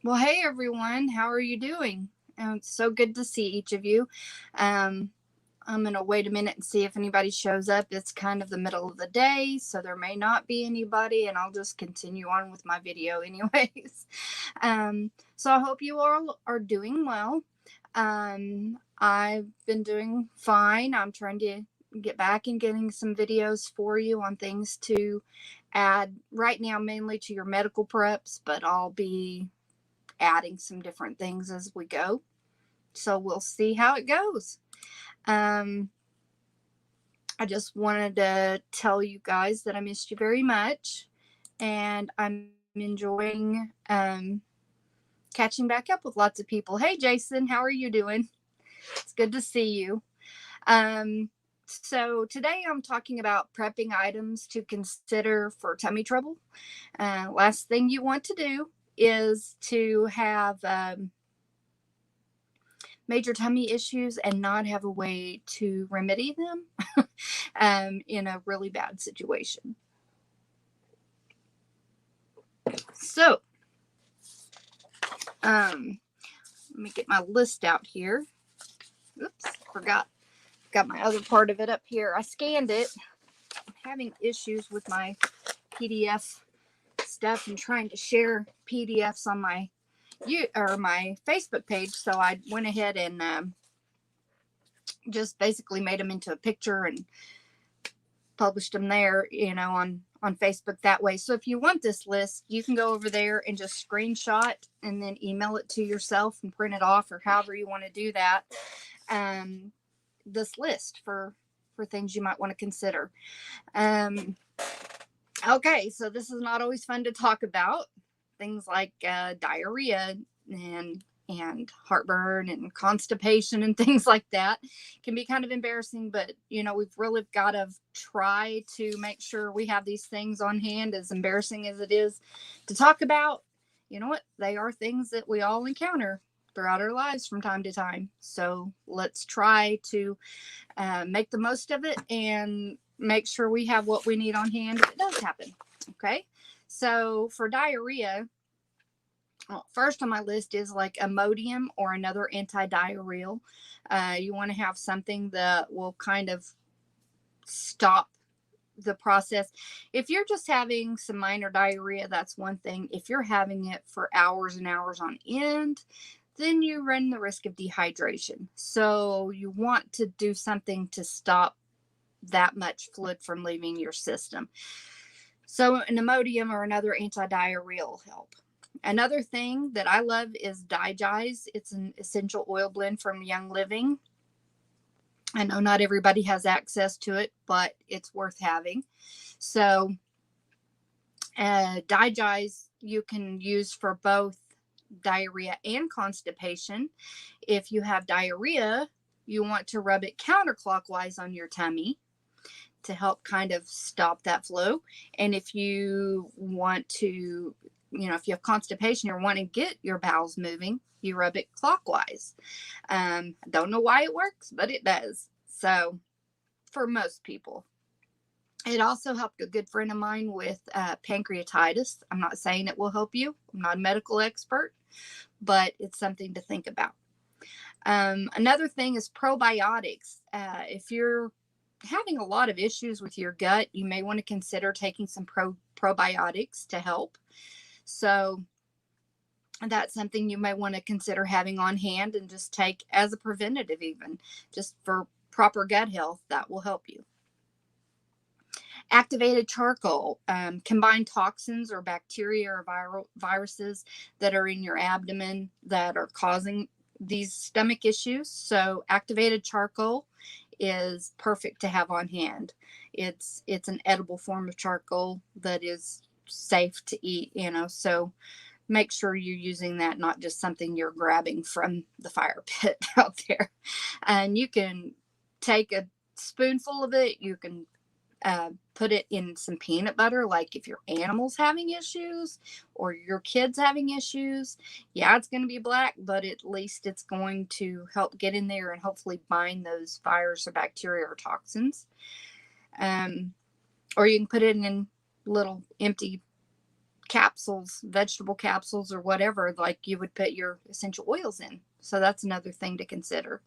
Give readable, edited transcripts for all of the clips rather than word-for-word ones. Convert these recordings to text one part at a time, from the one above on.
Well, hey everyone, how are you doing? It's so good to see each of you. Um, I'm going to wait a minute and see if anybody shows up. It's kind of the middle of the day, so there may not be anybody, and I'll just continue on with my video, anyways. So I hope you all are doing well. I've been doing fine. I'm trying to get back and getting some videos for you on things to add right now, mainly to your medical preps, but I'll be adding some different things as we go. So we'll see how it goes. Um, I just wanted to tell you guys that I missed you very much, and I'm enjoying catching back up with lots of people. Hey, Jason, how are you doing? It's good to see you. So today I'm talking about prepping items to consider for tummy trouble. Last thing you want to do is to have major tummy issues and not have a way to remedy them in a really bad situation. So, let me get my list out here. Oops, forgot. Got my other part of it up here. I scanned it. I'm having issues with my PDF stuff and trying to share PDFs on my Facebook page. So I went ahead and just basically made them into a picture and published them there, on Facebook that way. So if you want this list, you can go over there and just screenshot and then email it to yourself and print it off, or however you want to do that. This list for things you might want to consider. Okay, so this is not always fun to talk about. Things like diarrhea and heartburn and constipation and things like that can be kind of embarrassing, but we've really got to try to make sure we have these things on hand. As embarrassing as it is to talk about, you know what, they are things that we all encounter throughout our lives from time to time. So let's try to make the most of it and make sure we have what we need on hand if it does happen. Okay, so for diarrhea, first on my list is like Imodium or another anti-diarrheal. You want to have something that will kind of stop the process. If you're just having some minor diarrhea, that's one thing. If you're having it for hours and hours on end, then you run the risk of dehydration. So you want to do something to stop that much fluid from leaving your system. So an Imodium or another anti-diarrheal will help. Another thing that I love is Digize. It's an essential oil blend from Young Living. I know not everybody has access to it, but it's worth having. So Digize you can use for both diarrhea and constipation. If you have diarrhea, you want to rub it counterclockwise on your tummy to help kind of stop that flow. And if you want to, if you have constipation or want to get your bowels moving, you rub it clockwise. Don't know why it works, but it does. So for most people. It also helped a good friend of mine with pancreatitis. I'm not saying it will help you. I'm not a medical expert, but it's something to think about. Another thing is probiotics. If you're having a lot of issues with your gut, you may want to consider taking some probiotics to help. So that's something you may want to consider having on hand and just take as a preventative, even just for proper gut health. That will help you. Activated charcoal, combined toxins or bacteria or viruses that are in your abdomen that are causing these stomach issues. So activated charcoal is perfect to have on hand. It's an edible form of charcoal that is safe to eat, so make sure you're using that, not just something you're grabbing from the fire pit out there. And you can take a spoonful of it. You can put it in some peanut butter, like if your animal's having issues or your kid's having issues. Yeah, it's going to be black, but at least it's going to help get in there and hopefully bind those virus or bacteria or toxins. Or you can put it in little empty capsules, vegetable capsules or whatever, like you would put your essential oils in. So that's another thing to consider.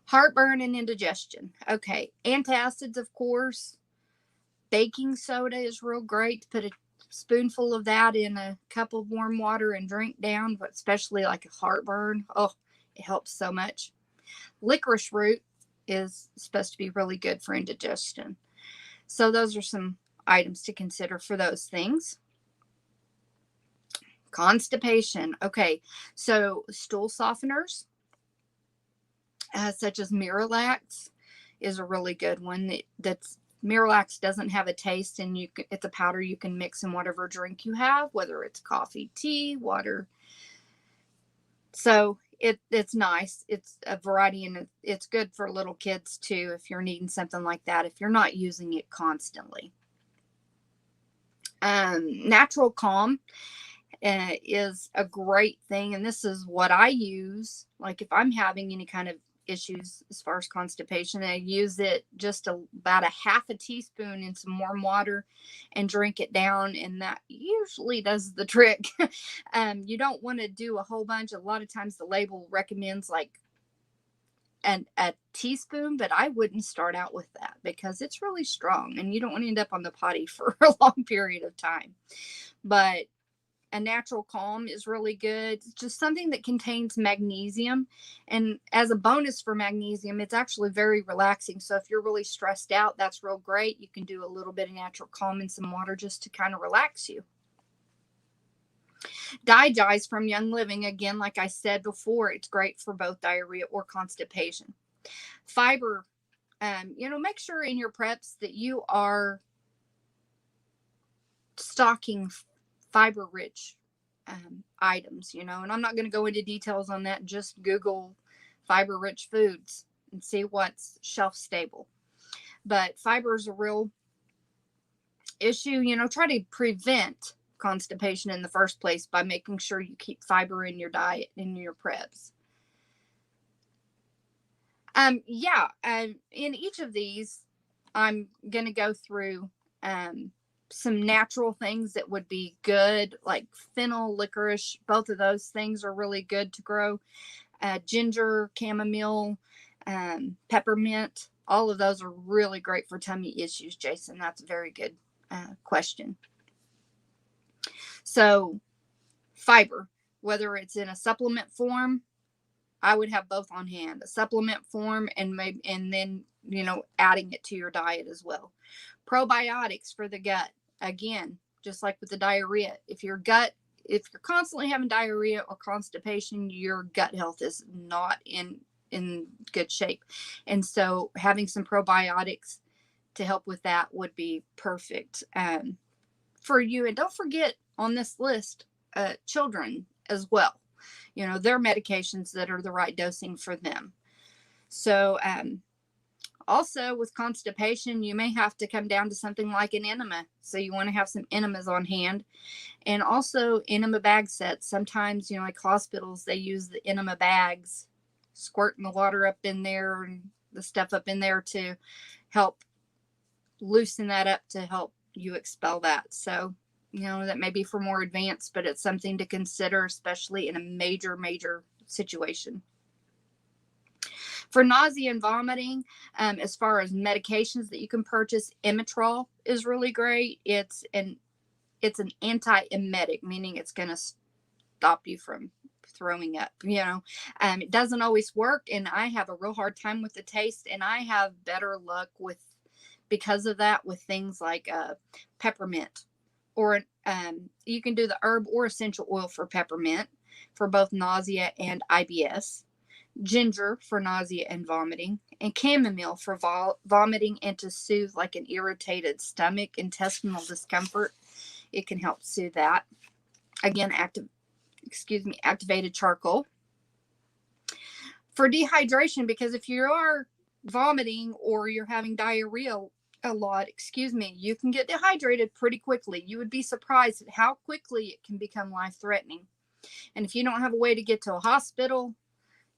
Heartburn and indigestion. Okay, antacids, of course. Baking soda is real great to put a spoonful of that in a cup of warm water and drink down, but especially like a heartburn. Oh, it helps so much. Licorice root is supposed to be really good for indigestion. So those are some items to consider for those things. Constipation. Okay, so stool softeners, such as Miralax, is a really good one. That's Miralax doesn't have a taste, and it's a powder you can mix in whatever drink you have, whether it's coffee, tea, water. So it's nice. It's a variety, and it's good for little kids too if you're needing something like that, if you're not using it constantly. Natural Calm is a great thing, and this is what I use. Like if I'm having any kind of issues as far as constipation, I use it just about a half a teaspoon in some warm water and drink it down, and that usually does the trick. You don't want to do a whole bunch. A lot of times the label recommends like a teaspoon, but I wouldn't start out with that because it's really strong and you don't want to end up on the potty for a long period of time. But a Natural Calm is really good. It's just something that contains magnesium. And as a bonus for magnesium, it's actually very relaxing. So if you're really stressed out, that's real great. You can do a little bit of Natural Calm in some water just to kind of relax you. Digest from Young Living, again, like I said before, it's great for both diarrhea or constipation. Fiber, make sure in your preps that you are stocking fiber-rich items, and I'm not going to go into details on that. Just Google fiber-rich foods and see what's shelf stable. But fiber is a real issue. Try to prevent constipation in the first place by making sure you keep fiber in your diet, in your preps. In each of these, I'm going to go through some natural things that would be good, like fennel, licorice. Both of those things are really good to grow. Ginger, chamomile, peppermint. All of those are really great for tummy issues, Jason. That's a very good question. So fiber, whether it's in a supplement form, I would have both on hand, a supplement form and then adding it to your diet as well. Probiotics for the gut. Again, just like with the diarrhea, if you're constantly having diarrhea or constipation, your gut health is not in good shape. And so having some probiotics to help with that would be perfect for you. And don't forget on this list, children as well. Their medications that are the right dosing for them. So also with constipation, you may have to come down to something like an enema. So you want to have some enemas on hand, and also enema bag sets. Sometimes, like hospitals, they use the enema bags, squirting the water up in there and the stuff up in there to help loosen that up to help you expel that. So, that may be for more advanced, but it's something to consider, especially in a major, major situation. For nausea and vomiting, as far as medications that you can purchase, Emetrol is really great. It's an anti-emetic, meaning it's going to stop you from throwing up. It doesn't always work, and I have a real hard time with the taste, and I have better luck because of that with things like peppermint, or you can do the herb or essential oil for peppermint for both nausea and IBS. Ginger for nausea and vomiting, and chamomile for vomiting and to soothe like an irritated stomach, intestinal discomfort. It can help soothe that. Again, activated charcoal. For dehydration, because if you are vomiting or you're having diarrhea a lot, you can get dehydrated pretty quickly. You would be surprised at how quickly it can become life-threatening. And if you don't have a way to get to a hospital,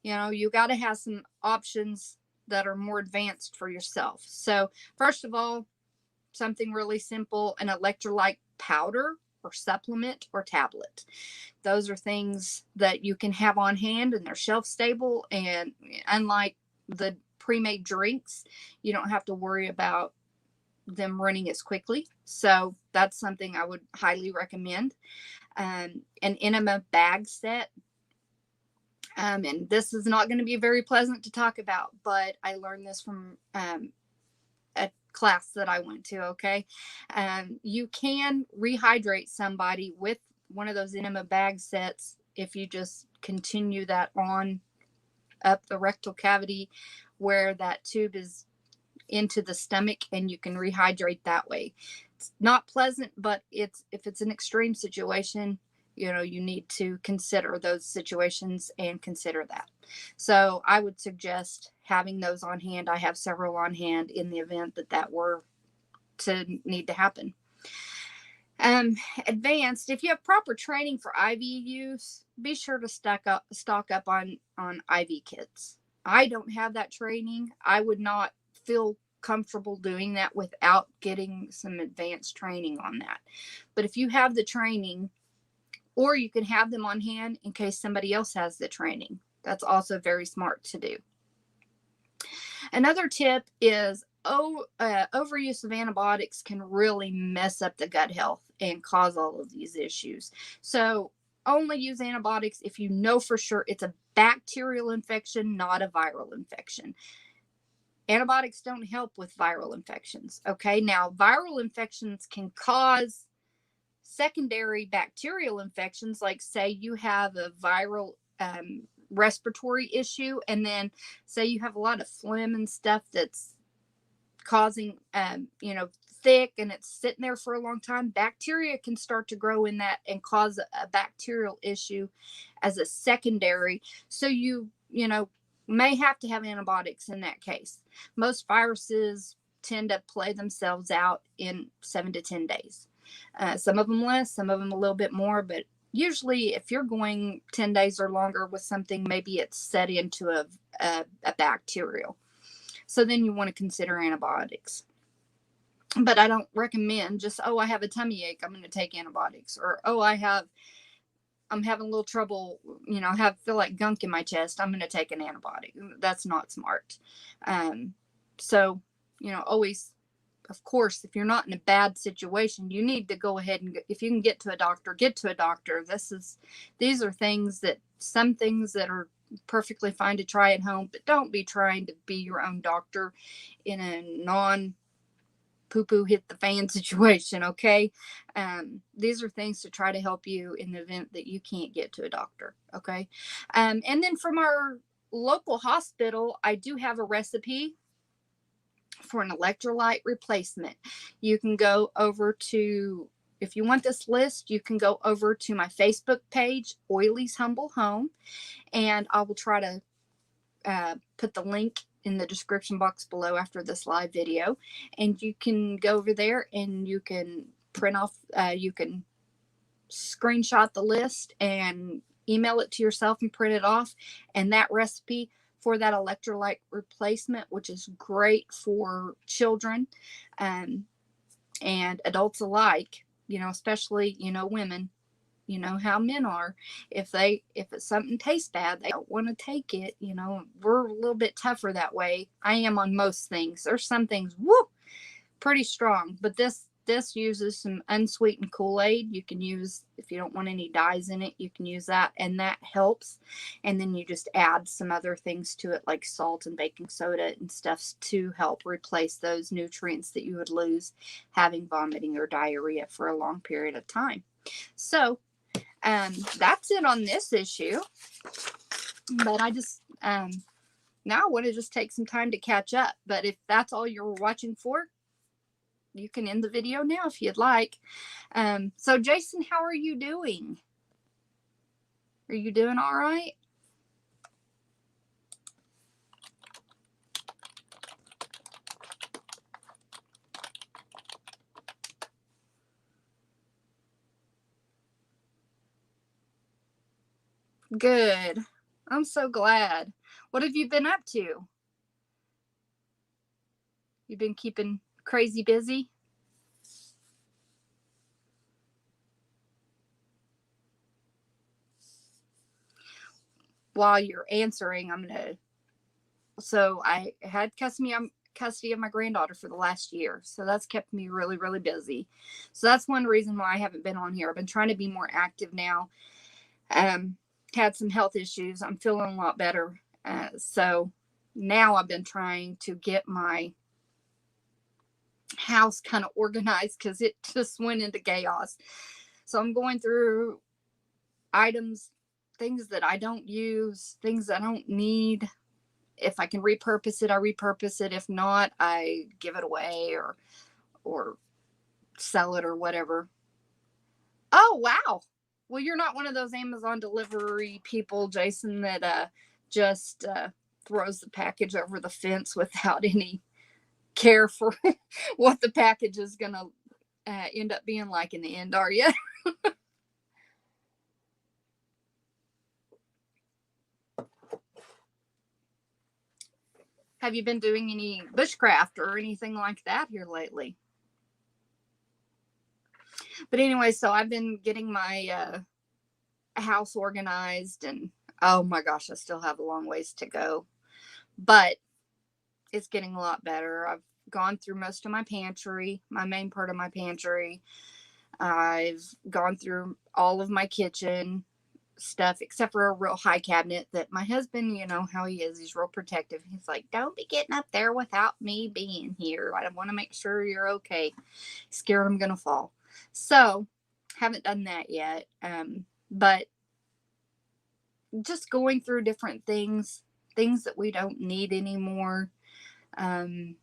you got to have some options that are more advanced for yourself. So first of all, something really simple, an electrolyte powder or supplement or tablet. Those are things that you can have on hand and they're shelf stable. And unlike the pre-made drinks, you don't have to worry about them running as quickly. So that's something I would highly recommend. An enema bag set. And this is not going to be very pleasant to talk about, but I learned this from a class that I went to. Okay. You can rehydrate somebody with one of those enema bag sets if you just continue that on up the rectal cavity where that tube is into the stomach, and you can rehydrate that way. It's not pleasant, but if it's an extreme situation, you need to consider those situations and consider that. So I would suggest having those on hand. I have several on hand in the event that were to need to happen. Advanced, if you have proper training for IV use, be sure to stock up on IV kits. I don't have that training. I would not feel comfortable doing that without getting some advanced training on that. But if you have the training, or you can have them on hand in case somebody else has the training, that's also very smart to do. Another tip is overuse of antibiotics can really mess up the gut health and cause all of these issues. So only use antibiotics if you know for sure it's a bacterial infection, not a viral infection. Antibiotics don't help with viral infections. Okay, now viral infections can cause secondary bacterial infections, like say you have a viral respiratory issue, and then say you have a lot of phlegm and stuff that's causing thick, and it's sitting there for a long time. Bacteria can start to grow in that and cause a bacterial issue as a secondary. So you may have to have antibiotics in that case. Most viruses tend to play themselves out in 7 to 10 days. Some of them less, some of them a little bit more, but usually if you're going 10 days or longer with something, maybe it's set into a bacterial. So then you want to consider antibiotics. But I don't recommend just, I have a tummy ache, I'm going to take antibiotics. Or, I'm having a little trouble, feel like gunk in my chest, I'm going to take an antibiotic. That's not smart. So, always, of course, if you're not in a bad situation, you need to go ahead and, if you can get to a doctor, get to a doctor. These are some things that are perfectly fine to try at home, but don't be trying to be your own doctor in a non-poo-poo hit the fan situation. Okay. These are things to try to help you in the event that you can't get to a doctor. Okay. And then from our local hospital, I do have a recipe for an electrolyte replacement. You can go over to, if you want this list, you can go over to my Facebook page, Oily's Humble Home, and I will try to put the link in the description box below after this live video, and you can go over there and you can print off, you can screenshot the list and email it to yourself and print it off. And that recipe for that electrolyte replacement, which is great for children and adults alike, especially, women, how men are. If something tastes bad, they don't want to take it. We're a little bit tougher that way. I am on most things. There's some things, pretty strong, but this uses some unsweetened Kool-Aid. You can use, if you don't want any dyes in it, you can use that, and that helps. And then you just add some other things to it, like salt and baking soda and stuff, to help replace those nutrients that you would lose having vomiting or diarrhea for a long period of time. So that's it on this issue. But I just now I want to just take some time to catch up. But if that's all you're watching for, you can end the video now if you'd like. So Jason, how are you doing? Are you doing all right? Good. I'm so glad. What have you been up to? You've been keeping crazy busy? while you're answering, so I had custody of my granddaughter for the last year. So that's kept me really, really busy. So that's one reason why I haven't been on here. I've been trying to be more active now. Had some health issues. I'm feeling a lot better. So now I've been trying to get my house kind of organized because it just went into chaos. So I'm going through items, things that I don't use, things I don't need. If I can repurpose it, I repurpose it. If not, I give it away or sell it or whatever. Oh, wow. Well, you're not one of those Amazon delivery people, Jason, that just throws the package over the fence without any care for what the package is going to end up being like in the end, are you? Have you been doing any bushcraft or anything like that here lately? But anyway, so I've been getting my house organized, and oh my gosh, I still have a long ways to go, but it's getting a lot better. I've gone through most of my pantry, my main part of my pantry. I've gone through all of my kitchen stuff except for a real high cabinet that my husband, you know how he is, he's real protective. He's like, don't be getting up there without me being here. I want to make sure you're okay. Scared I'm gonna fall. So haven't done that yet. But just going through different things that we don't need anymore, and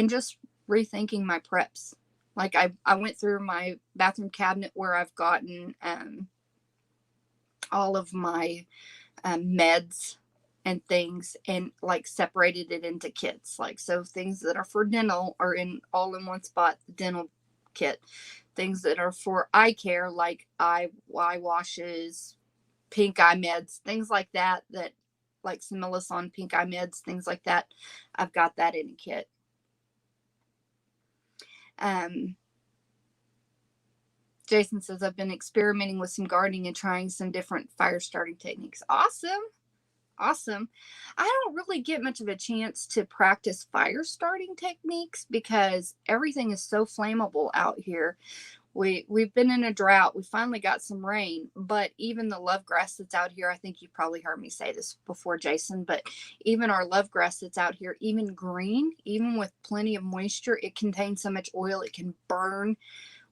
just rethinking my preps. Like I went through my bathroom cabinet where I've gotten all of my meds and things, and like separated it into kits. Like, so things that are for dental are in all in one spot, the dental kit. Things that are for eye care, like eye washes, pink eye meds, things like that, like Similison pink eye meds, things like that. I've got that in a kit. Jason says, I've been experimenting with some gardening and trying some different fire starting techniques. Awesome. Awesome. I don't really get much of a chance to practice fire starting techniques because everything is so flammable out here. We've been in a drought. We finally got some rain, but even the love grass that's out here, I think you've probably heard me say this before, Jason, but even our love grass that's out here, even green, even with plenty of moisture, it contains so much oil it can burn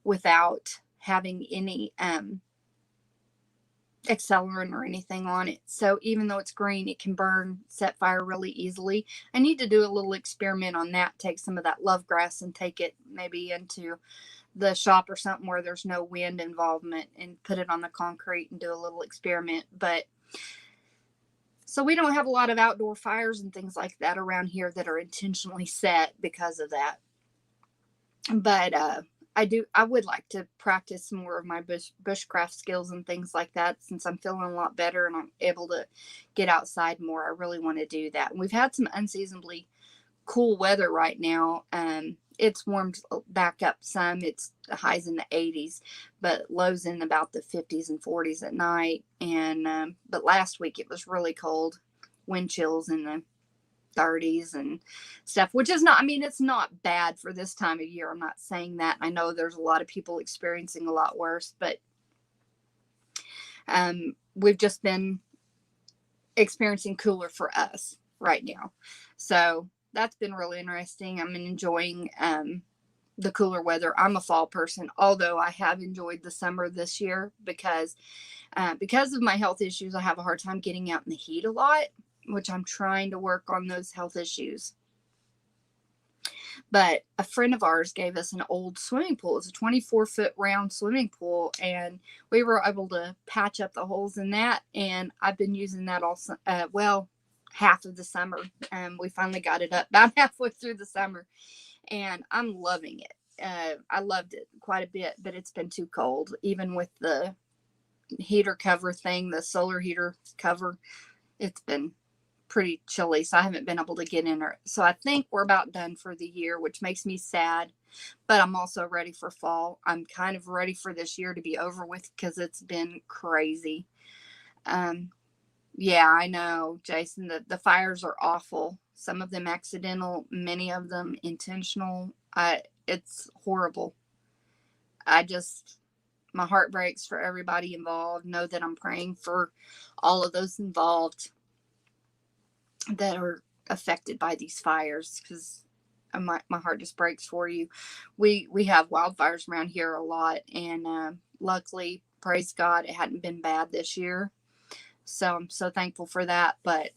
without having any accelerant or anything on it. So even though it's green, it can burn, set fire really easily. I need to do a little experiment on that. Take some of that love grass and take it maybe into the shop or something where there's no wind involvement and put it on the concrete and do a little experiment. But so we don't have a lot of outdoor fires and things like that around here that are intentionally set because of that. But I would like to practice more of my bushcraft skills and things like that since I'm feeling a lot better and I'm able to get outside more. I really want to do that. And we've had some unseasonably cool weather right now. It's warmed back up some. It's highs in the 80s, but lows in about the 50s and 40s at night. And but last week it was really cold, wind chills in the 30s and stuff, which is not, I mean, it's not bad for this time of year. I'm not saying that. I know there's a lot of people experiencing a lot worse, but we've just been experiencing cooler for us right now. So that's been really interesting. I'm enjoying the cooler weather. I'm a fall person, although I have enjoyed the summer this year because of my health issues. I have a hard time getting out in the heat a lot, which I'm trying to work on those health issues. But a friend of ours gave us an old swimming pool. It's a 24-foot round swimming pool, and we were able to patch up the holes in that. And I've been using that also, half of the summer. We finally got it up about halfway through the summer, and I'm loving it. I loved it quite a bit, but it's been too cold, even with the heater cover thing, the solar heater cover. It's been pretty chilly, so I haven't been able to get in her. So I think we're about done for the year, which makes me sad, but I'm also ready for fall. I'm kind of ready for this year to be over with because it's been crazy. Yeah, I know, Jason. The fires are awful. Some of them accidental, many of them intentional. It's horrible. I just, my heart breaks for everybody involved. Know that I'm praying for all of those involved that are affected by these fires, because my heart just breaks for you. We have wildfires around here a lot, and luckily, praise God, it hadn't been bad this year. So I'm so thankful for that. But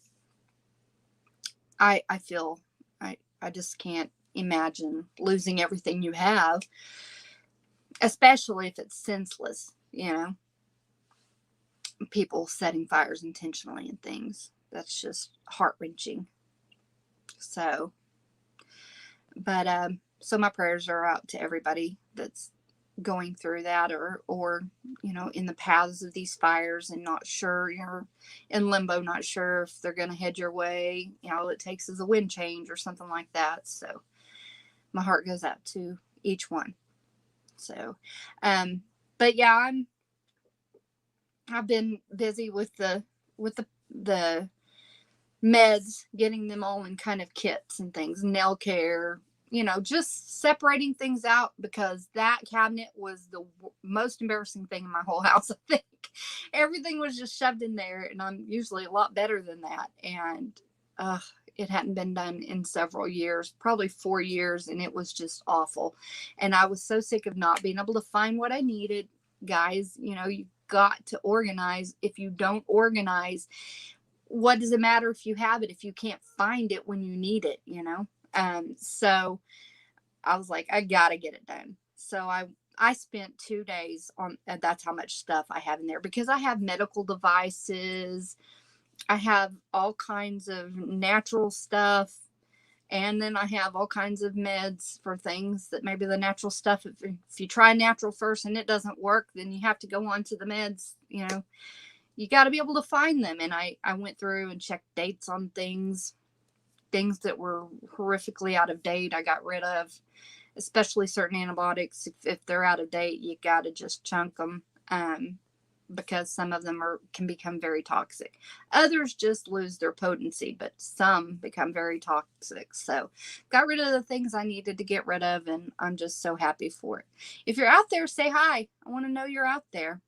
I feel I just can't imagine losing everything you have, especially if it's senseless. People setting fires intentionally and things. That's just heart wrenching. So, but so my prayers are out to everybody that's going through that, or in the paths of these fires and not sure, you're in limbo, not sure if they're going to head your way. All it takes is a wind change or something like that. So my heart goes out to each one. So but yeah, I've been busy with the meds, getting them all in kind of kits and things, nail care, just separating things out, because that cabinet was the most embarrassing thing in my whole house. I think everything was just shoved in there, and I'm usually a lot better than that. And it hadn't been done in several years, probably 4 years, and it was just awful. And I was so sick of not being able to find what I needed. Guys, you got to organize. If you don't organize, what does it matter if you have it if you can't find it when you need it? So I was like, I gotta get it done. So I spent 2 days on, and that's how much stuff I have in there, because I have medical devices, I have all kinds of natural stuff, and then I have all kinds of meds for things that maybe the natural stuff, if you try natural first and it doesn't work, then you have to go on to the meds. You got to be able to find them. And I went through and checked dates on things that were horrifically out of date. I got rid of, especially certain antibiotics. If they're out of date, you got to just chunk them, because some of them can become very toxic. Others just lose their potency, but some become very toxic. So got rid of the things I needed to get rid of, and I'm just so happy for it. If you're out there, say hi. I want to know you're out there.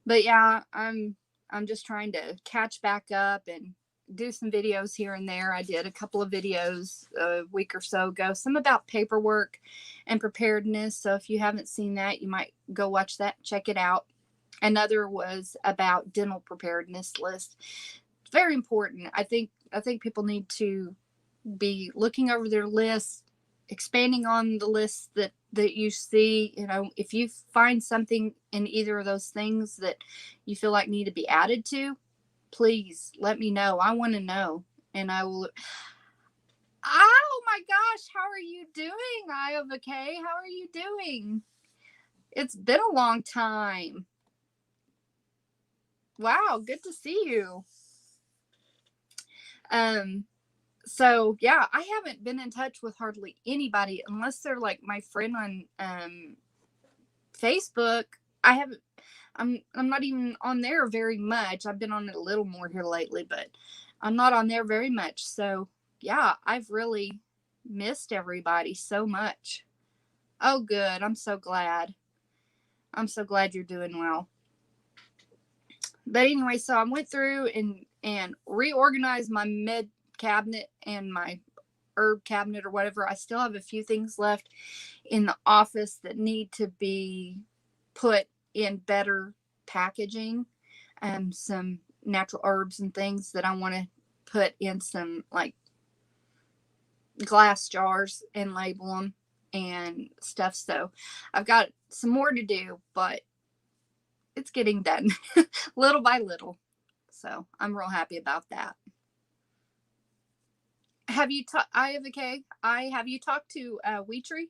But yeah, I'm just trying to catch back up and do some videos here and there. I did a couple of videos a week or so ago, some about paperwork and preparedness. So if you haven't seen that, you might go watch that, check it out. Another was about dental preparedness list. It's very important. I think people need to be looking over their lists, expanding on the lists that you see. If you find something in either of those things that you feel like need to be added to, please let me know. I want to know, and I will. Oh my gosh, how are you doing, Eye of a K? How are you doing? It's been a long time. Wow, good to see you. So yeah, I haven't been in touch with hardly anybody unless they're like my friend on Facebook. I haven't. I'm not even on there very much. I've been on it a little more here lately, but I'm not on there very much. So yeah, I've really missed everybody so much. Oh, good. I'm so glad. I'm so glad you're doing well. But anyway, so I went through and reorganized my med cabinet and my herb cabinet or whatever. I still have a few things left in the office that need to be put in better packaging, some natural herbs and things that I want to put in some like glass jars and label them and stuff. So I've got some more to do, but it's getting done little by little. So I'm real happy about that. Have you talked? I have a K. Have you talked to Weetree?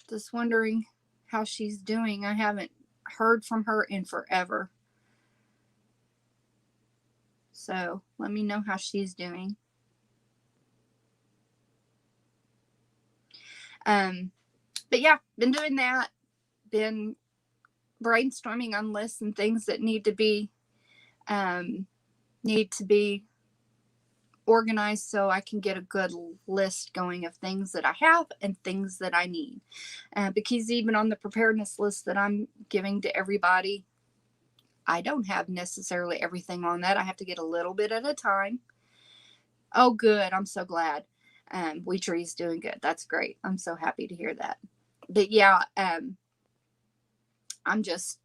Just wondering how she's doing. I haven't heard from her in forever. So let me know how she's doing. But yeah, been doing that. Been brainstorming on lists and things that um, need to be organized so I can get a good list going of things that I have and things that I need. Because even on the preparedness list that I'm giving to everybody, I don't have necessarily everything on that. I have to get a little bit at a time. Oh, good. I'm so glad. We Tree's doing good. That's great. I'm so happy to hear that. But yeah, I'm just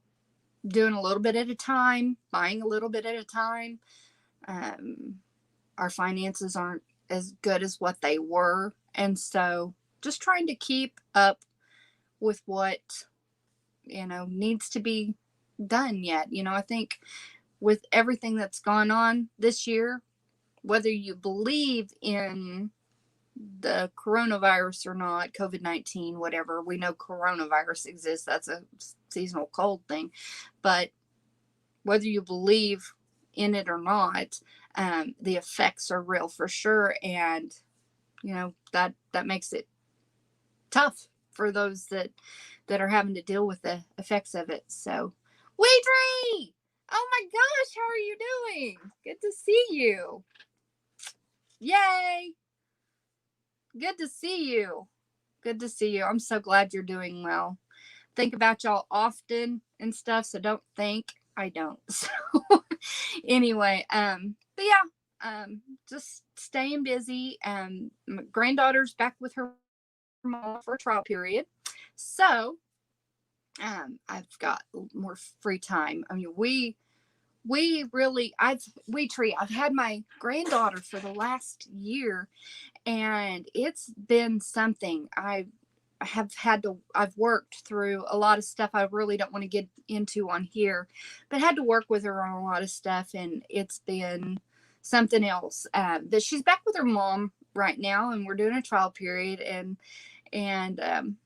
doing a little bit at a time, buying a little bit at a time. Our finances aren't as good as what they were. And so just trying to keep up with what, needs to be done yet. I think with everything that's gone on this year, whether you believe in the coronavirus or not, COVID-19, whatever, we know coronavirus exists. That's a seasonal cold thing. But whether you believe in it or not, the effects are real for sure. And, that makes it tough for those that are having to deal with the effects of it. So, Weedrey! Oh my gosh, how are you doing? Good to see you. Yay! Good to see you. Good to see you. I'm so glad you're doing well. Think about y'all often and stuff, so don't think I don't. So anyway, but yeah, just staying busy. My granddaughter's back with her mom for a trial period. So I've got more free time. I mean, we really, I've had my granddaughter for the last year, and it's been something. I've worked through a lot of stuff I really don't want to get into on here, but had to work with her on a lot of stuff, and it's been something else. That she's back with her mom right now, and we're doing a trial period, and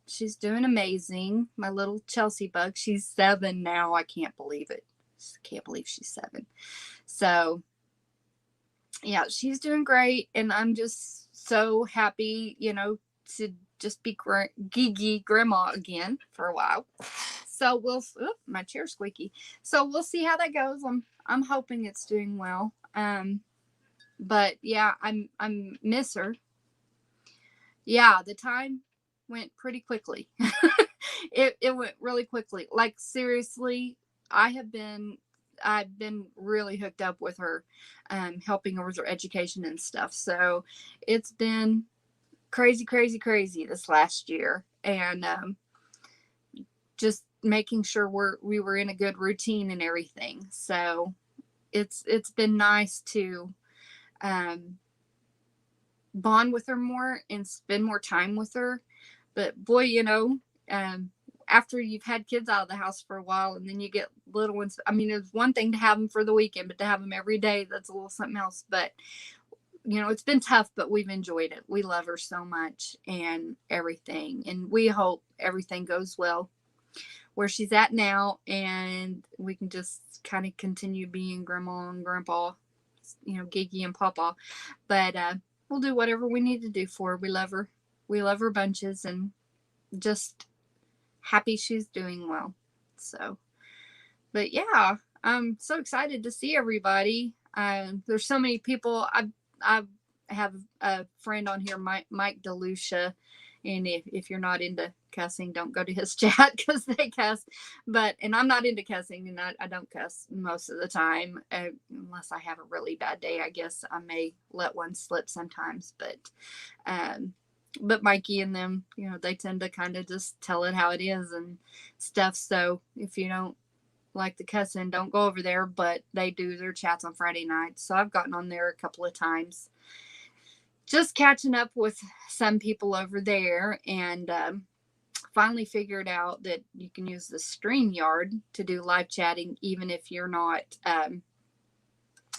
she's doing amazing. My little Chelsea bug, she's 7 now. I can't believe it. Can't believe she's 7. So yeah, she's doing great, and I'm just so happy, to just be Gigi grandma again for a while. So my chair's squeaky. So we'll see how that goes. I'm hoping it's doing well. But yeah, I'm miss her. Yeah, the time went pretty quickly. It went really quickly. Like seriously, I've been really hooked up with her, helping her with her education and stuff. So it's been crazy this last year, and just making sure we were in a good routine and everything. So it's been nice to bond with her more and spend more time with her. But boy, after you've had kids out of the house for a while and then you get little ones, I mean, it's one thing to have them for the weekend, but to have them every day, that's a little something else. But it's been tough, but we've enjoyed it. We love her so much and everything, and we hope everything goes well where she's at now, and we can just kind of continue being grandma and grandpa, Gigi and Papa. But we'll do whatever we need to do for her. We love her bunches, and just happy she's doing well. So, but yeah, I'm so excited to see everybody. There's so many people. I have a friend on here, Mike DeLucia, and if you're not into cussing, don't go to his chat because they cuss. And I'm not into cussing, and I don't cuss most of the time, unless I have a really bad day. I guess I may let one slip sometimes, but Mikey and them, they tend to kind of just tell it how it is and stuff. So if you don't like the cussing, don't go over there, but they do their chats on Friday nights. So I've gotten on there a couple of times, just catching up with some people over there, and finally figured out that you can use the StreamYard to do live chatting, even if you're not,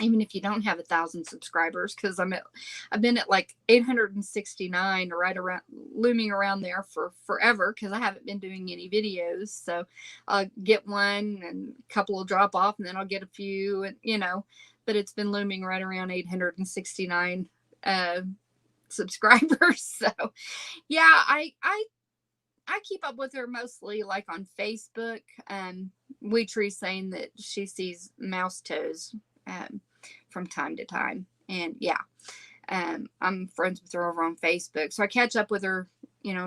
even if you don't have 1,000 subscribers, because I've been at like 869, right around, looming around there for forever, because I haven't been doing any videos. So I'll get one and a couple will drop off, and then I'll get a few, and but it's been looming right around 869 subscribers. So yeah, I keep up with her mostly like on Facebook. Weetree saying that she sees mouse toes from time to time. And yeah, I'm friends with her over on Facebook. So I catch up with her,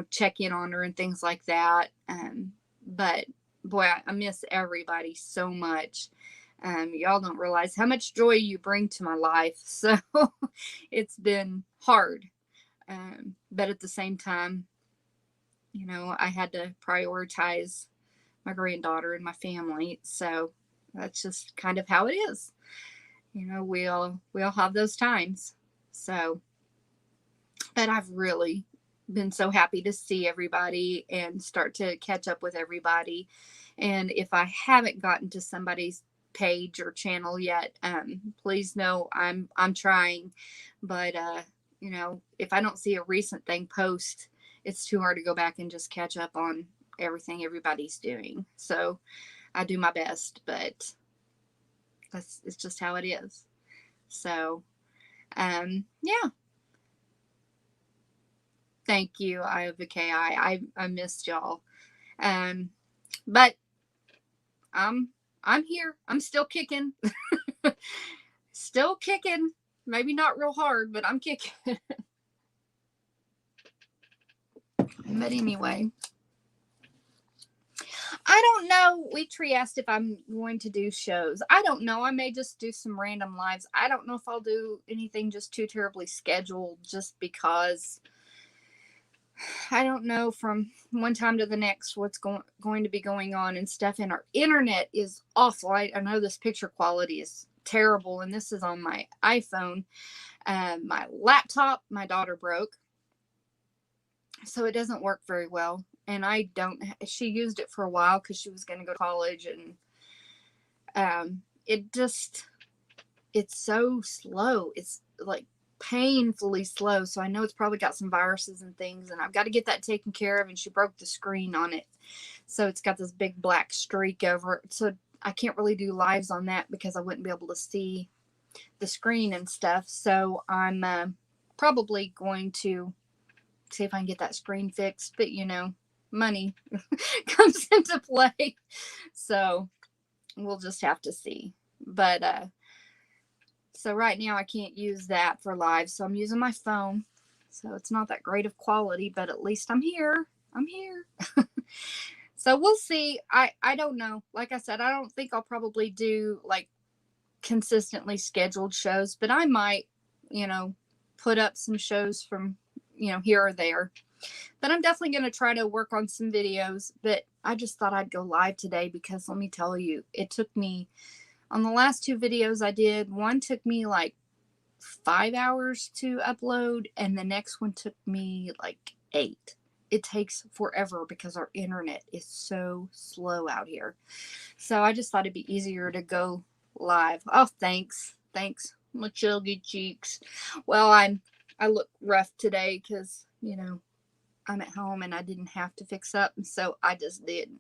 check in on her and things like that. But boy, I miss everybody so much. Y'all don't realize how much joy you bring to my life. So it's been hard. But at the same time, I had to prioritize my granddaughter and my family. So that's just kind of how it is. We all have those times. So, but I've really been so happy to see everybody and start to catch up with everybody. And if I haven't gotten to somebody's page or channel yet, please know I'm trying. But if I don't see a recent thing post, it's too hard to go back and just catch up on everything everybody's doing. So I do my best, but it's just how it is. So yeah. Thank you, IOVKI. I missed y'all. But I'm here. I'm still kicking. Still kicking. Maybe not real hard, but I'm kicking. But anyway, I don't know. Weetree asked if I'm going to do shows. I don't know. I may just do some random lives. I don't know if I'll do anything just too terribly scheduled, just because I don't know from one time to the next what's going to be going on and stuff. And our internet is awful. I know this picture quality is terrible, and this is on my iPhone. My laptop, my daughter broke, so it doesn't work very well. And she used it for a while because she was going to go to college, and it's so slow. It's like painfully slow. So I know it's probably got some viruses and things, and I've got to get that taken care of. And she broke the screen on it, so it's got this big black streak over it. So I can't really do lives on that because I wouldn't be able to see the screen and stuff. So I'm probably going to see if I can get that screen fixed. But money comes into play, so we'll just have to see. But so right now I can't use that for live, so I'm using my phone. So it's not that great of quality, but at least I'm here. So we'll see. I don't know. Like I said, I don't think I'll probably do like consistently scheduled shows, but I might, put up some shows from, here or there. But I'm definitely going to try to work on some videos. But I just thought I'd go live today because let me tell you, it took me, on the last 2 videos I did, one took me like 5 hours to upload, and the next one took me like 8. It takes forever because our internet is so slow out here. So I just thought it'd be easier to go live. Oh, thanks, my chuggy cheeks. Well, I look rough today because I'm at home and I didn't have to fix up, so I just did.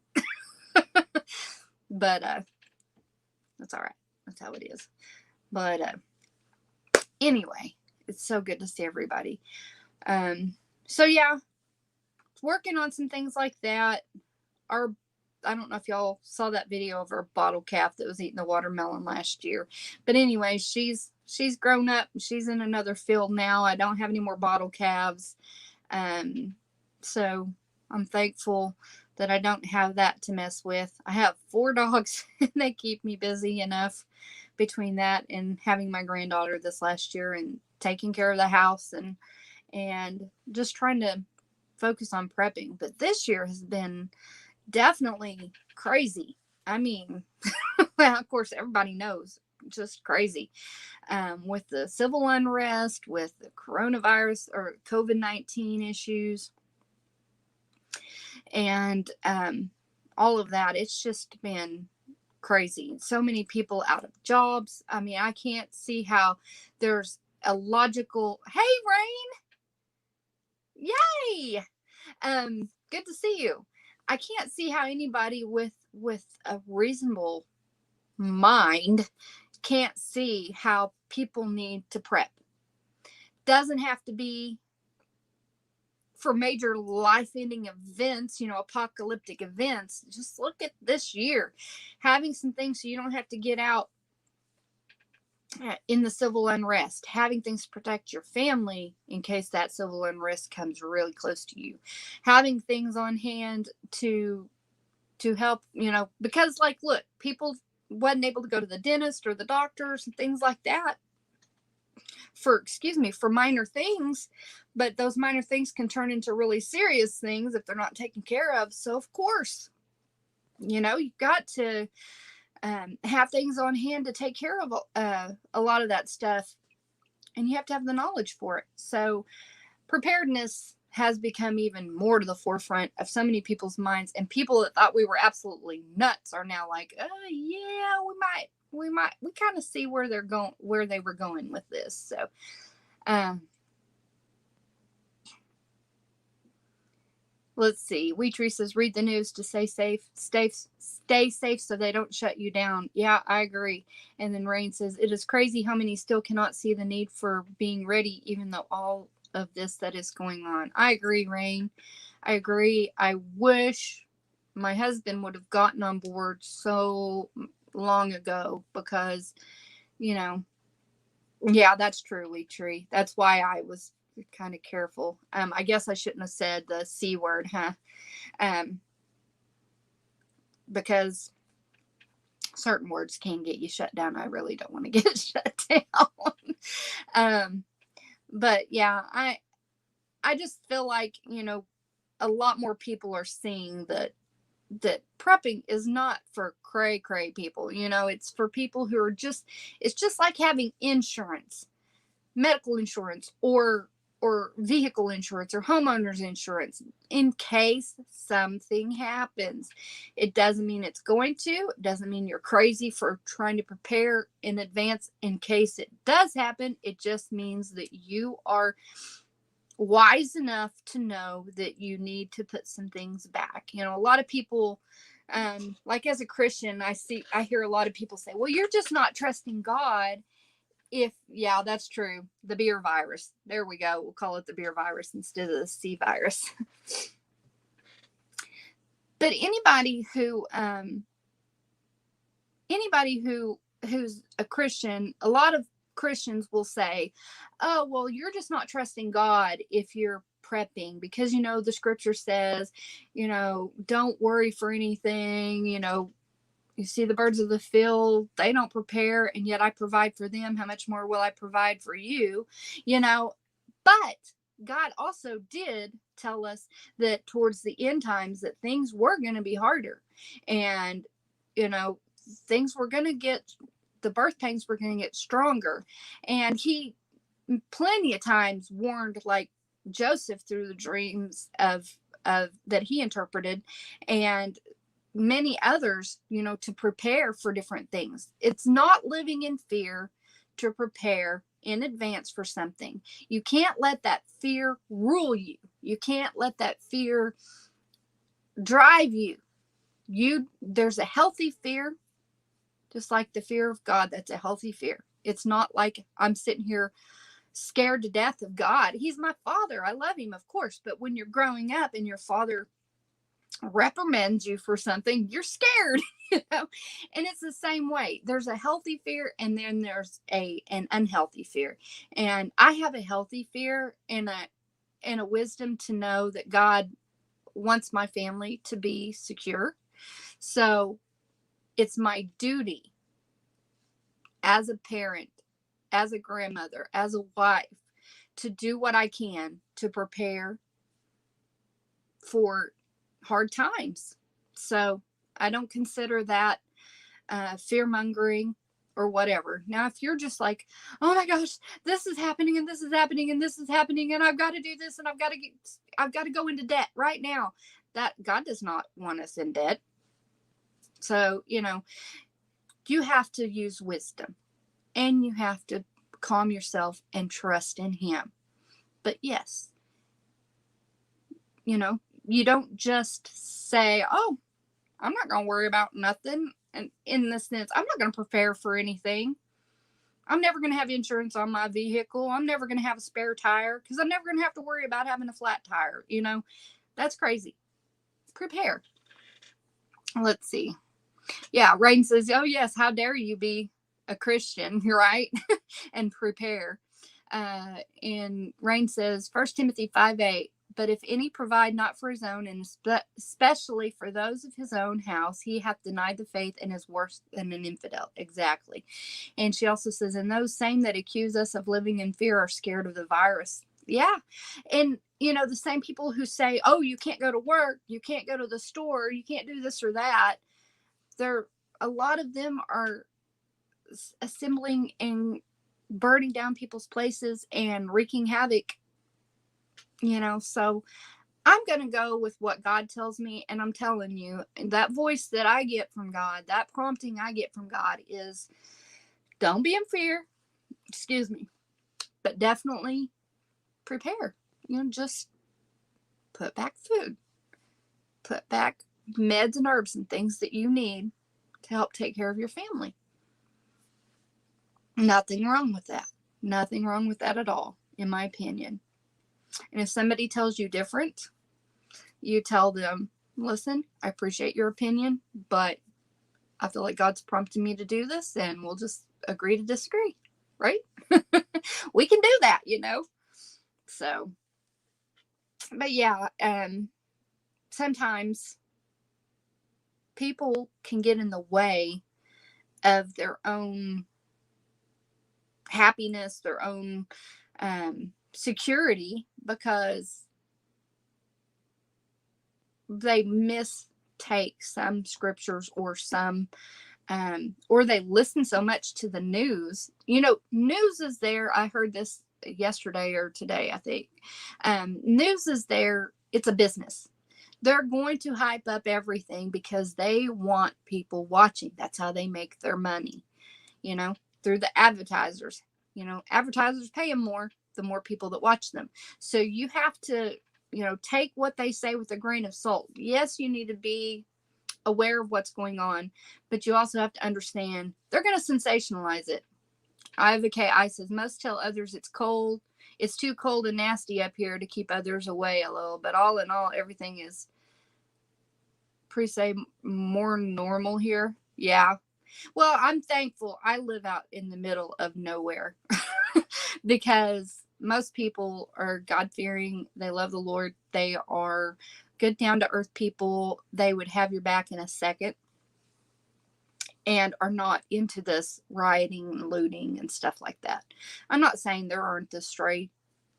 But that's all right. That's how it is. But anyway, it's so good to see everybody. So yeah, working on some things like that. I don't know if y'all saw that video of our bottle calf that was eating the watermelon last year. But anyway, she's grown up. She's in another field now. I don't have any more bottle calves. So I'm thankful that I don't have that to mess with. I have 4 dogs and they keep me busy enough between that and having my granddaughter this last year and taking care of the house and just trying to focus on prepping. But this year has been definitely crazy. I mean, well, of course, everybody knows, just crazy. With the civil unrest, with the coronavirus or COVID-19 issues, and all of that, it's just been crazy. So many people out of jobs. I mean, I can't see how there's a logical, hey, Rain, yay, good to see you. I can't see how anybody with a reasonable mind can't see how people need to prep. Doesn't have to be for major life-ending events, apocalyptic events. Just look at this year, having some things so you don't have to get out in the civil unrest, having things to protect your family in case that civil unrest comes really close to you, having things on hand to help, because like, look, people wasn't able to go to the dentist or the doctors and things like that for minor things, but those minor things can turn into really serious things if they're not taken care of. So of course, you've got to have things on hand to take care of a lot of that stuff, and you have to have the knowledge for it. So preparedness has become even more to the forefront of so many people's minds, and people that thought we were absolutely nuts are now like, oh yeah, we kind of see where they were going with this. So let's see. Wheatree says, read the news to stay safe so they don't shut you down. Yeah, I agree. And then Rain says, it is crazy how many still cannot see the need for being ready, even though all of this that is going on. I agree, Rain. I agree. I wish my husband would have gotten on board so long ago, because, yeah, that's true, Wheatree. That's why I was kind of careful. I guess I shouldn't have said the C word, huh? Because certain words can get you shut down. I really don't want to get shut down. But yeah, I just feel like, a lot more people are seeing that prepping is not for cray people. It's for people who are it's just like having insurance, medical insurance, or vehicle insurance, or homeowners insurance, in case something happens. It doesn't mean it's going to. It doesn't mean you're crazy for trying to prepare in advance in case it does happen. It just means that you are wise enough to know that you need to put some things back. A lot of people, like as a Christian, I hear a lot of people say, well, you're just not trusting God. Yeah, that's true. The beer virus. There we go. We'll call it the beer virus instead of the C virus. But anybody who's a Christian, a lot of Christians will say, oh, well, you're just not trusting God if you're prepping, because, the scripture says, don't worry for anything. You see the birds of the field, they don't prepare, and yet I provide for them. How much more will I provide for you? But God also did tell us that towards the end times that things were going to be harder, and, things were going to the birth pains were going to get stronger. And he plenty of times warned, like Joseph, through the dreams of that he interpreted, and many others, to prepare for different things. It's not living in fear to prepare in advance for something. You can't let that fear rule you. You can't let that fear drive you. There's a healthy fear, just like the fear of God. That's a healthy fear. It's not like I'm sitting here scared to death of God. He's my father. I love him, of course. But when you're growing up and your father reprimands you for something, you're scared. And it's the same way. There's a healthy fear, and then there's an unhealthy fear. And I have a healthy fear and a wisdom to know that God wants my family to be secure. So it's my duty as a parent, as a grandmother, as a wife, to do what I can to prepare for hard times. So I don't consider that fear mongering or whatever. Now, if you're just like, oh my gosh, this is happening and this is happening and this is happening, and I've got to do this and I've got to go into debt right now, that God does not want us in debt. So, you have to use wisdom, and you have to calm yourself and trust in him. But yes, you don't just say, oh, I'm not going to worry about nothing. And in this sense, I'm not going to prepare for anything. I'm never going to have insurance on my vehicle. I'm never going to have a spare tire because I'm never going to have to worry about having a flat tire. That's crazy. Prepare. Let's see. Yeah, Rain says, oh, yes, how dare you be a Christian, right? And prepare. And Rain says, 1 Timothy 5:8, but if any provide not for his own, and especially for those of his own house, he hath denied the faith and is worse than an infidel. Exactly. And she also says, and those same that accuse us of living in fear are scared of the virus. Yeah. And, the same people who say, oh, you can't go to work, you can't go to the store, you can't do this or that. A lot of them are assembling and burning down people's places and wreaking havoc, so I'm going to go with what God tells me. And I'm telling you, that voice that I get from God, that prompting I get from God is, don't be in fear, excuse me, but definitely prepare. Just put back food, put back meds and herbs and things that you need to help take care of your family. Nothing wrong with that. Nothing wrong with that at all, in my opinion. And if somebody tells you different, you tell them, listen, I appreciate your opinion, but I feel like God's prompting me to do this, and we'll just agree to disagree, right? We can do that, So, but yeah, sometimes people can get in the way of their own happiness, their own security, because they mistake some scriptures or or they listen so much to the news. News is there. I heard this yesterday or today, I think. News is there. It's a business. They're going to hype up everything because they want people watching. That's how they make their money, through the advertisers. Advertisers pay them more, the more people that watch them. So you have to, take what they say with a grain of salt. Yes, you need to be aware of what's going on, but you also have to understand they're going to sensationalize it. Iva K.I. says, most tell others it's cold. It's too cold and nasty up here to keep others away a little, but all in all, everything is more normal here. Yeah. Well, I'm thankful I live out in the middle of nowhere because most people are God-fearing. They love the Lord. They are good, down-to-earth people. They would have your back in a second and are not into this rioting and looting and stuff like that. I'm not saying there aren't the stray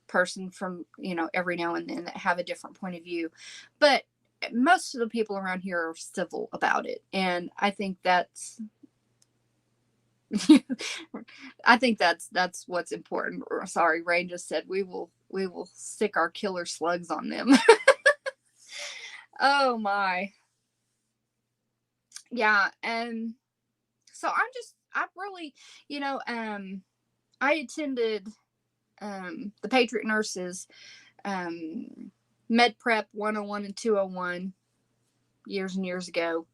person from, every now and then that have a different point of view, but most of the people around here are civil about it. And I think that's that's what's important. Sorry, Rain just said we will stick our killer slugs on them. Oh my. Yeah. And so I really, I attended the Patriot Nurses Med Prep 101 and 201 years and years ago.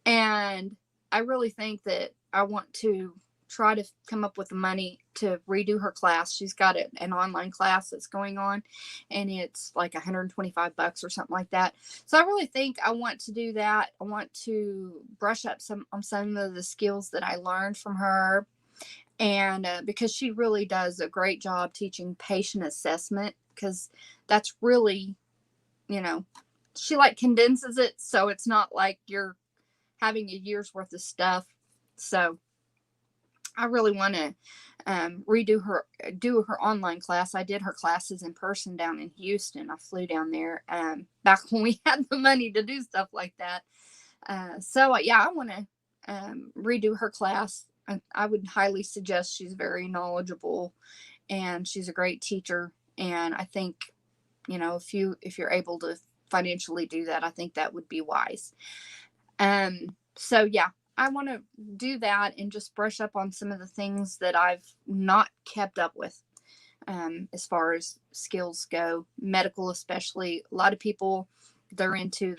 And I really think that I want to try to come up with the money to redo her class. She's got an online class that's going on, and it's like $125 or something like that. So I really think I want to do that. I want to brush up on some of the skills that I learned from her. And because she really does a great job teaching patient assessment, because that's really, she condenses it. So it's not like you're having a year's worth of stuff. So I really want to do her online class. I did her classes in person down in Houston. I flew down there back when we had the money to do stuff like that. So yeah, I want to redo her class. I would highly suggest. She's very knowledgeable and she's a great teacher. And I think, if you're able to financially do that, I think that would be wise. So yeah, I want to do that and just brush up on some of the things that I've not kept up with, as far as skills go, medical, especially. A lot of people, they're into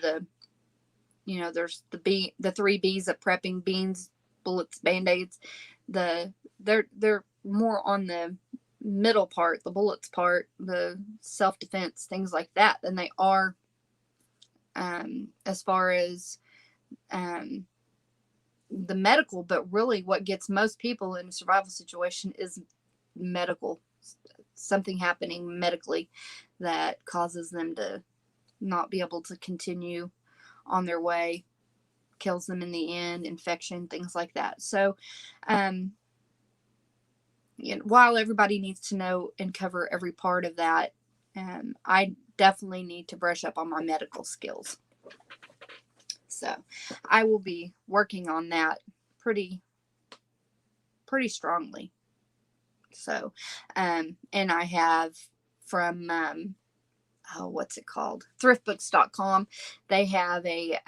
there's the 3 B's of prepping: beans, bullets, band-aids. They're more on the middle part, the bullets part, the self-defense, things like that, than they are as far as the medical. But really what gets most people in a survival situation is medical, something happening medically that causes them to not be able to continue on their way, kills them in the end, infection, things like that. So while everybody needs to know and cover every part of that, I definitely need to brush up on my medical skills. So I will be working on that pretty strongly. So, and I have from, what's it called? thriftbooks.com. They have a,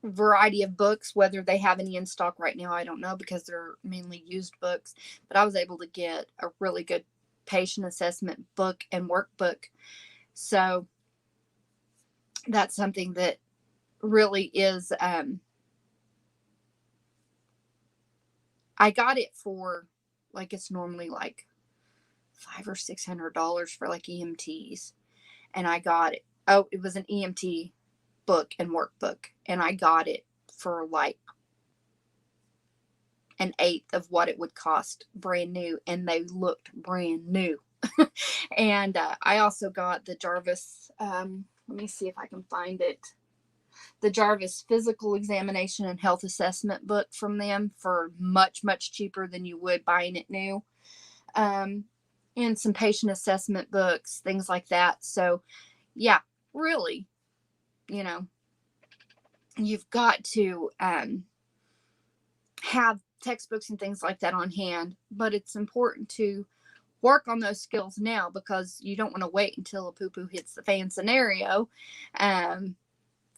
variety of books. Whether they have any in stock right now, I don't know, because they're mainly used books, but I was able to get a really good patient assessment book and workbook. So that's something that really is, I got it for, like, it's normally like $500 or $600 for like EMTs. And I got it. Oh, it was an EMT book and workbook. And I got it for like an eighth of what it would cost brand new. And they looked brand new. And I also got the Jarvis, let me see if I can find it. The Jarvis Physical Examination and Health Assessment book from them for much, much cheaper than you would buying it new. And some patient assessment books, things like that. So, yeah, really, you've got to have textbooks and things like that on hand. But it's important to work on those skills now, because you don't want to wait until a poo-poo hits the fan scenario.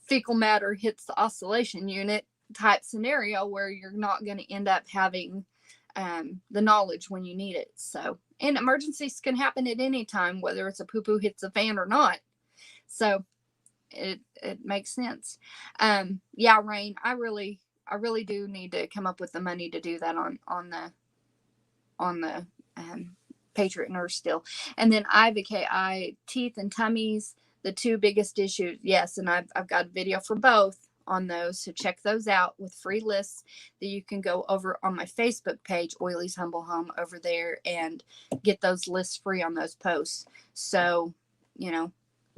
Fecal matter hits the oscillation unit type scenario, where you're not going to end up having the knowledge when you need it. So, and emergencies can happen at any time, whether it's a poo-poo hits the fan or not. So it makes sense. Yeah, Rain, I really do need to come up with the money to do that on the Patriot Nurse still. And then IVKI, teeth and tummies, the two biggest issues. Yes, and I've got a video for both on those, so check those out with free lists that you can go over on my Facebook page, Oily's Humble Home, over there, and get those lists free on those posts. So,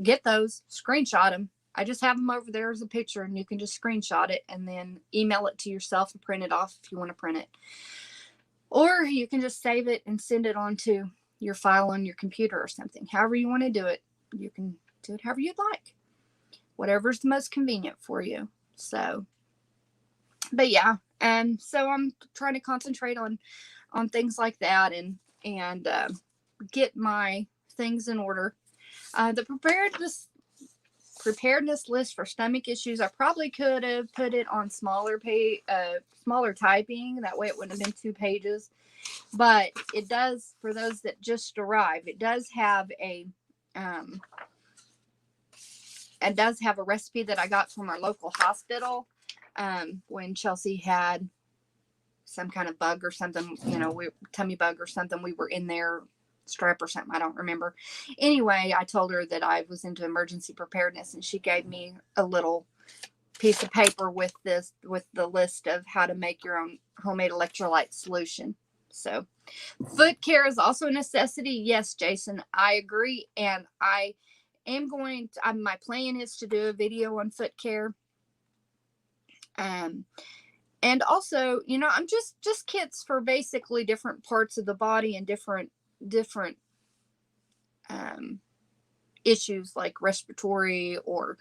get those, screenshot them. I just have them over there as a picture, and you can just screenshot it and then email it to yourself and print it off if you want to print it. Or you can just save it and send it onto your file on your computer or something. However you want to do it, you can do it however you'd like. Whatever's the most convenient for you. So, but yeah, so I'm trying to concentrate on things like that and get my things in order. The preparedness list for stomach issues, I probably could have put it on smaller typing. That way it wouldn't have been 2 pages. But it does, for those that just arrived, it does have a recipe that I got from our local hospital when Chelsea had some kind of bug or something, tummy bug or something. We were in there, strep or something, I don't remember. Anyway, I told her that I was into emergency preparedness, and she gave me a little piece of paper with the list of how to make your own homemade electrolyte solution. So foot care is also a necessity. Yes, Jason, I agree. And I am going to, my plan is to do a video on foot care. And also, I'm just kits for basically different parts of the body and different issues like respiratory or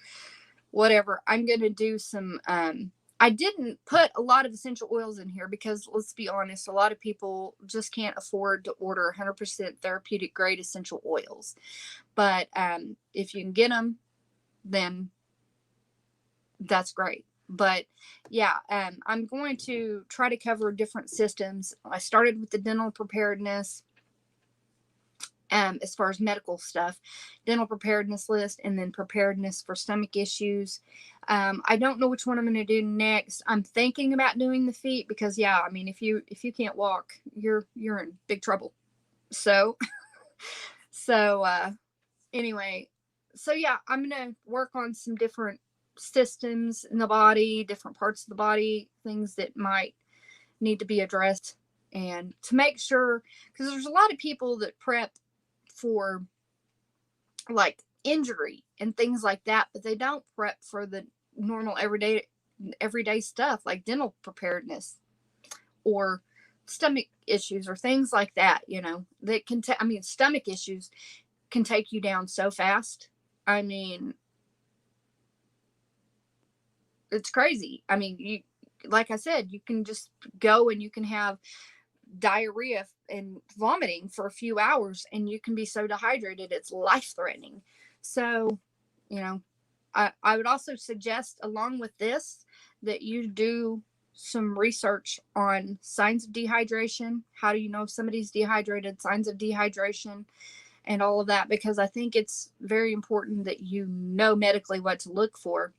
whatever. I'm going to do some, I didn't put a lot of essential oils in here because, let's be honest, a lot of people just can't afford to order 100% therapeutic grade essential oils. But if you can get them, then that's great. But yeah, I'm going to try to cover different systems. I started with the dental preparedness. as far as medical stuff, dental preparedness list, and then preparedness for stomach issues. I don't know which one I'm going to do next. I'm thinking about doing the feet because, yeah, I mean, if you can't walk, you're in big trouble. So, so anyway, so yeah, I'm going to work on some different systems in the body, different parts of the body, things that might need to be addressed, and to make sure, because there's a lot of people that prep for like injury and things like that, but they don't prep for the normal everyday stuff like dental preparedness or stomach issues or things like that, that can I mean, stomach issues can take you down so fast. I mean, it's crazy. I mean, you, like I said, you can just go and you can have diarrhea and vomiting for a few hours and you can be so dehydrated it's life threatening. So, I would also suggest, along with this, that you do some research on signs of dehydration. How do you know if somebody's dehydrated? Signs of dehydration and all of that, because I think it's very important that you know medically what to look for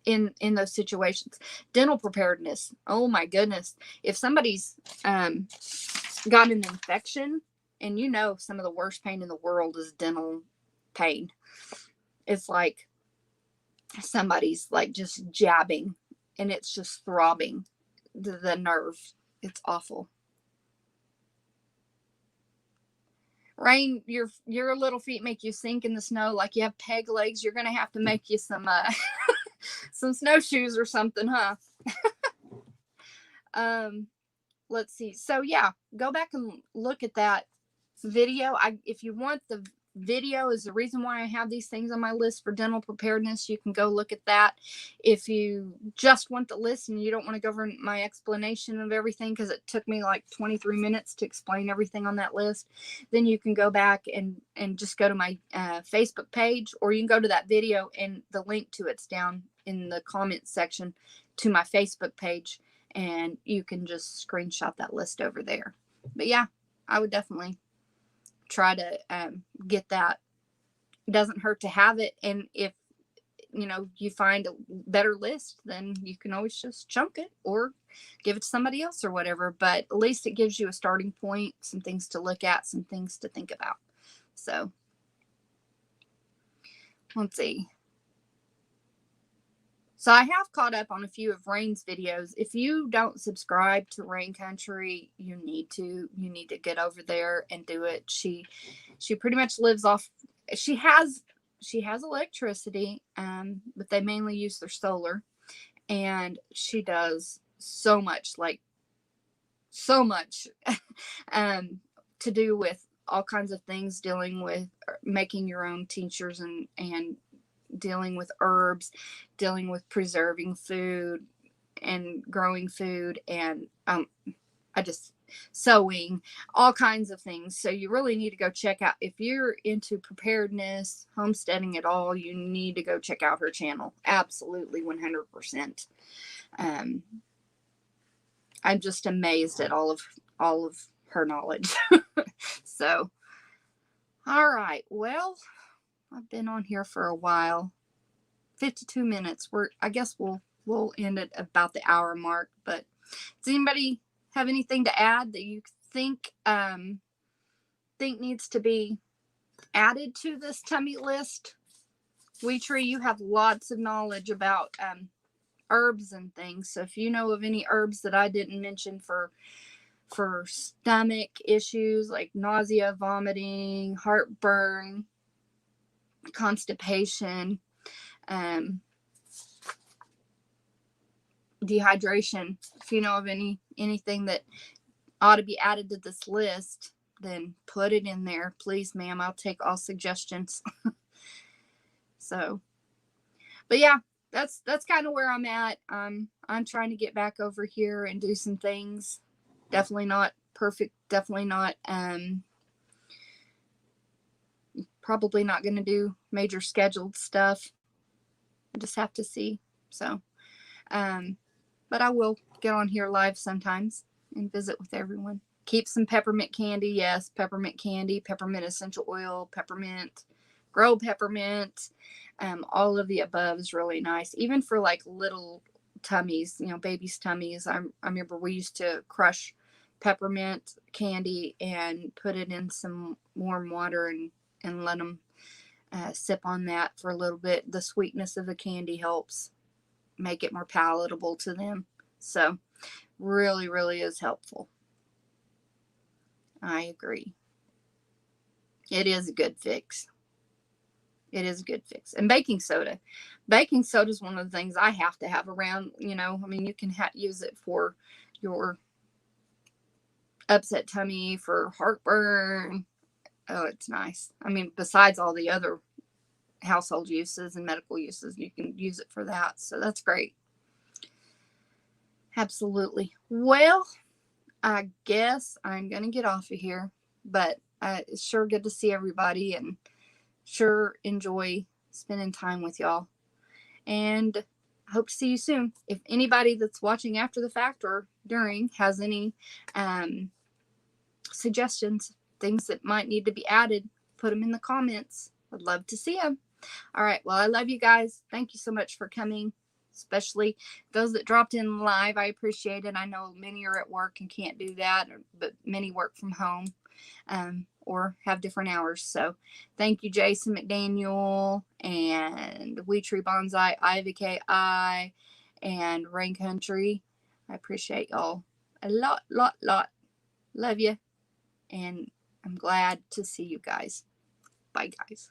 in those situations. Dental preparedness. Oh my goodness. If somebody's got an infection, and some of the worst pain in the world is dental pain. It's like somebody's like just jabbing and it's just throbbing the nerve. It's awful. Rain, your little feet make you sink in the snow like you have peg legs. You're gonna have to make you some some snowshoes or something, huh? Let's see. So yeah, go back and look at that video. If you want, the video is the reason why I have these things on my list for dental preparedness. You can go look at that. If you just want the list and you don't want to go over my explanation of everything, because it took me like 23 minutes to explain everything on that list, then you can go back and just go to my Facebook page, or you can go to that video and the link to it's down in the comments section to my Facebook page, and you can just screenshot that list over there. But yeah, I would definitely try to get that. It doesn't hurt to have it, and if you find a better list, then you can always just chunk it or give it to somebody else or whatever, but at least it gives you a starting point, some things to look at, some things to think about. So let's see. So I have caught up on a few of Rain's videos. If you don't subscribe to Rain Country, you need to get over there and do it. She pretty much lives off, she has electricity, but they mainly use their solar, and she does so much to do with all kinds of things, dealing with making your own tinctures and dealing with herbs, dealing with preserving food and growing food, and sewing, all kinds of things. So you really need to go check out, if you're into preparedness, homesteading at all, you need to go check out her channel. Absolutely, 100%. I'm just amazed at all of her knowledge. So, all right. Well, I've been on here for a while. 52 minutes. I guess we'll end at about the hour mark. But does anybody have anything to add that you think needs to be added to this tummy list? Weetree, you have lots of knowledge about herbs and things. So if you know of any herbs that I didn't mention for stomach issues like nausea, vomiting, heartburn, constipation, dehydration, if you know of anything that ought to be added to this list, then put it in there, please, ma'am. I'll take all suggestions. So, but yeah, that's kind of where I'm at. I'm trying to get back over here and do some things. Definitely not perfect. Definitely not probably not going to do major scheduled stuff. I just have to see. So, but I will get on here live sometimes and visit with everyone. Keep some peppermint candy. Yes, peppermint candy, peppermint essential oil, peppermint, grow peppermint. All of the above is really nice. Even for like little tummies, you know, babies' tummies. I remember we used to crush peppermint candy and put it in some warm water and let them sip on that for a little bit. The sweetness of the candy helps make it more palatable to them. So really, really is helpful. I agree. It is a good fix. It is a good fix. And baking soda. Baking soda is one of the things I have to have around. You know, I mean, you can use it for your upset tummy, for heartburn. Oh, it's nice. I mean, besides all the other household uses and medical uses, you can use it for that. So that's great. Absolutely. Well, I guess I'm going to get off of here, but it's sure good to see everybody and sure enjoy spending time with y'all. And I hope to see you soon. If anybody that's watching after the fact or during has any suggestions, things that might need to be added, put them in the comments. I'd love to see them. All right. Well, I love you guys. Thank you so much for coming, especially those that dropped in live. I appreciate it. I know many are at work and can't do that, but many work from home or have different hours. So thank you, Jason McDaniel and We Tree Bonsai, Ivy KI, and Rain Country. I appreciate y'all a lot. Love you. And I'm glad to see you guys. Bye, guys.